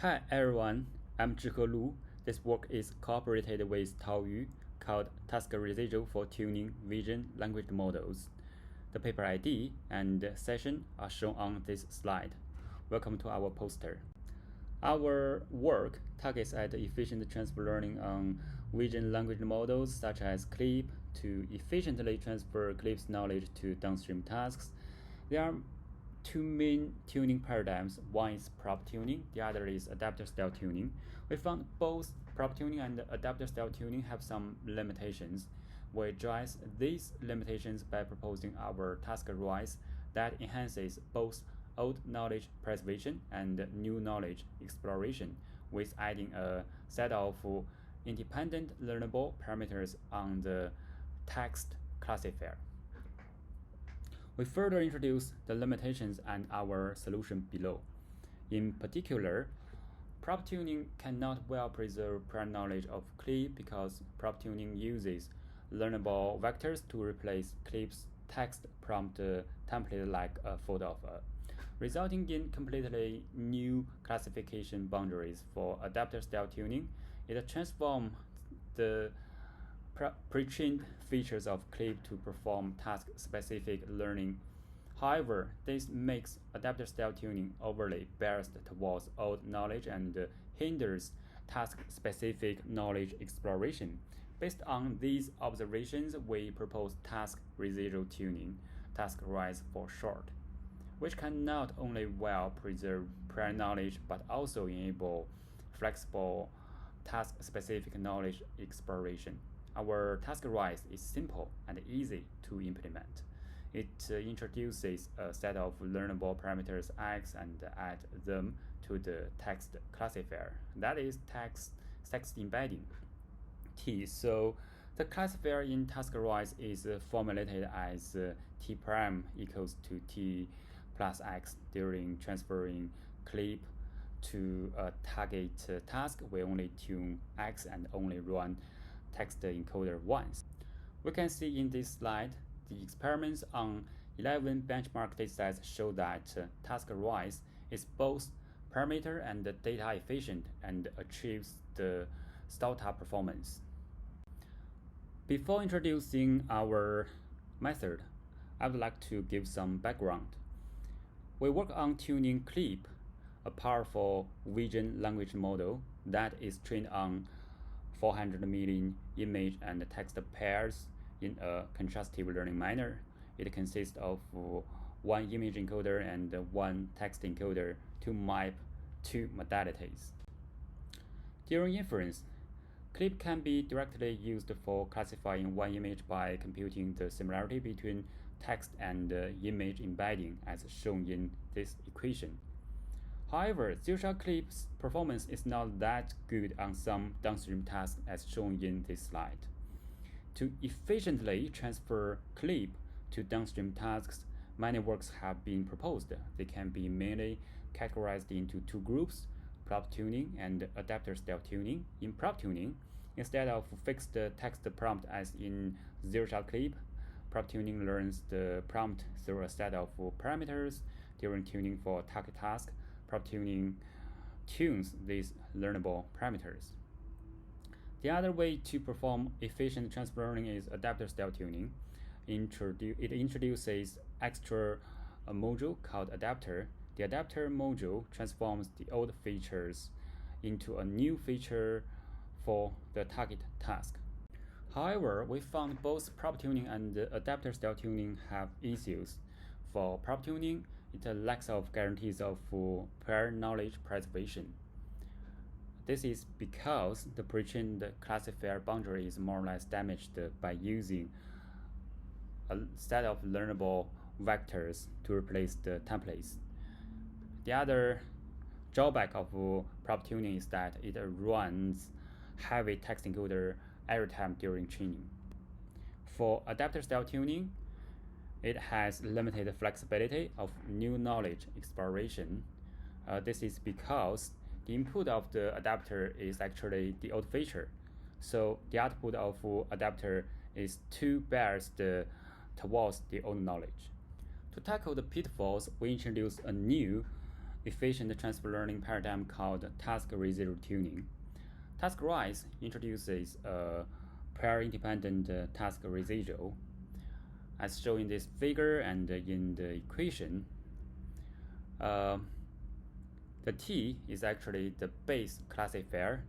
Hi everyone, I'm Zhihe Lu. This work is cooperated with Taoyu called Task Residual for Tuning Vision Language Models. The paper ID and session are shown on this slide. Welcome to our poster. Our work targets at efficient transfer learning on vision language models such as CLIP to efficiently transfer CLIP's knowledge to downstream tasks. There are two main tuning paradigms. One is prop tuning, the other is adapter style tuning. We found both prop tuning and adapter style tuning have some limitations. We address these limitations by proposing our task arise that enhances both old knowledge preservation and new knowledge exploration, with adding a set of independent learnable parameters on the text classifier. We further introduce the limitations and our solution below. In particular, prop tuning cannot well preserve prior knowledge of CLIP because prop tuning uses learnable vectors to replace CLIP's text prompt template like a photo of a, resulting in completely new classification boundaries. For adapter style tuning, it transforms the pre-trained features of CLIP to perform task-specific learning. However, this makes adapter style tuning overly biased towards old knowledge and hinders task-specific knowledge exploration. Based on these observations, we propose task residual tuning, task rise for short, which can not only well preserve prior knowledge but also enable flexible task-specific knowledge exploration. Our task rise is simple and easy to implement. It introduces a set of learnable parameters x and add them to the text classifier. That is text embedding t. So the classifier in task rise is formulated as t prime equals to t plus x during transferring CLIP to a target task. We only tune x and only run text encoder once. We can see in this slide the experiments on 11 benchmark datasets show that task rise is both parameter and data efficient and achieves the startup performance. Before introducing our method, I would like to give some background. We work on tuning CLIP, a powerful vision language model that is trained on 400 million image and text pairs in a contrastive learning manner. It consists of one image encoder and one text encoder to map two modalities. During inference, CLIP can be directly used for classifying one image by computing the similarity between text and image embedding as shown in this equation. However, zero-shot CLIP's performance is not that good on some downstream tasks as shown in this slide. To efficiently transfer CLIP to downstream tasks, many works have been proposed. They can be mainly categorized into two groups, prop tuning and adapter style tuning. In prop tuning, instead of fixed text prompt as in zero-shot CLIP, prop tuning learns the prompt through a set of parameters. During tuning for target task, prop tuning tunes these learnable parameters. The other way to perform efficient transfer learning is adapter style tuning. It introduces extra module called adapter. The adapter module transforms the old features into a new feature for the target task. However, we found both prop tuning and adapter style tuning have issues. For prop tuning, it lacks of guarantees of prior knowledge preservation. This is because the pre-trained classifier boundary is more or less damaged by using a set of learnable vectors to replace the templates. The other drawback of prop tuning is that it runs heavy text encoder every time during training. For adapter style tuning, it has limited flexibility of new knowledge exploration. This is because the input of the adapter is actually the old feature, so the output of adapter is too biased towards the old knowledge. To tackle the pitfalls, we introduce a new efficient transfer learning paradigm called task residual tuning. TaskRise introduces a pair-independent task residual. As shown in this figure and in the equation, the T is actually the base classifier,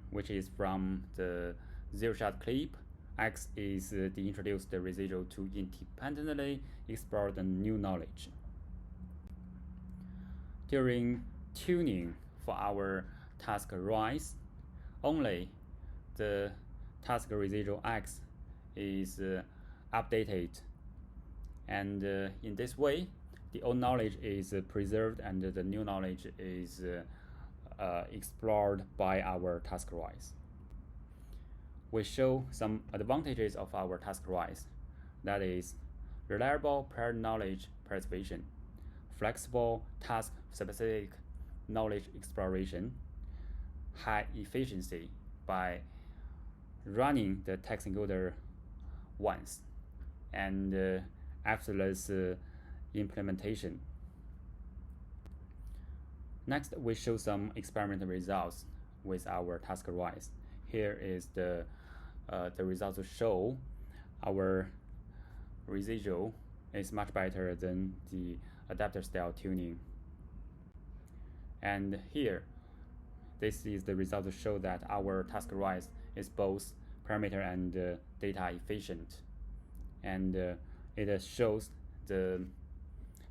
which is from the zero-shot clip. X is the introduced residual to independently explore the new knowledge. During tuning for our task rise, only the task residual X is updated, and in this way the old knowledge is preserved and the new knowledge is explored by our task rise. We show some advantages of our task rise, that is reliable paired knowledge preservation, flexible task-specific knowledge exploration, high efficiency by running the text encoder once, and effortless implementation. Next, we show some experimental results with our task rise. Here is the results show our residual is much better than the adapter style tuning. And here, this is the result to show that our task rise is both parameter and data efficient, and it shows the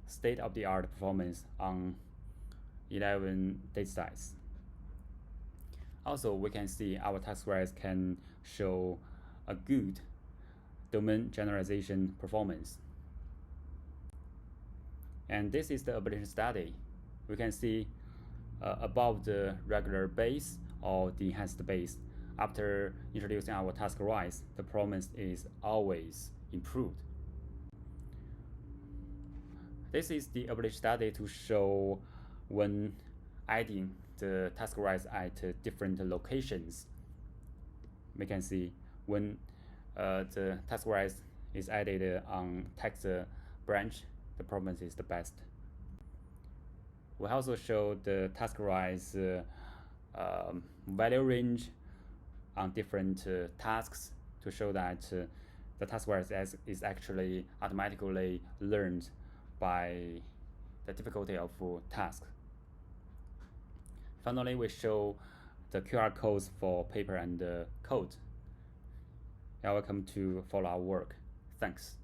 state-of-the-art performance on 11 datasets. Also, we can see our task rise can show a good domain generalization performance. And this is the ablation study. We can see above the regular base or the enhanced base, after introducing our task rise, the performance is always improved. This is the ablation study to show when adding the task rise at different locations. We can see when the task rise is added on text branch, the performance is the best. We also show the task rise value range on different tasks to show that the task rise is actually automatically learned by the difficulty of task. Finally, we show the QR codes for paper and code. You're welcome to follow our work. Thanks.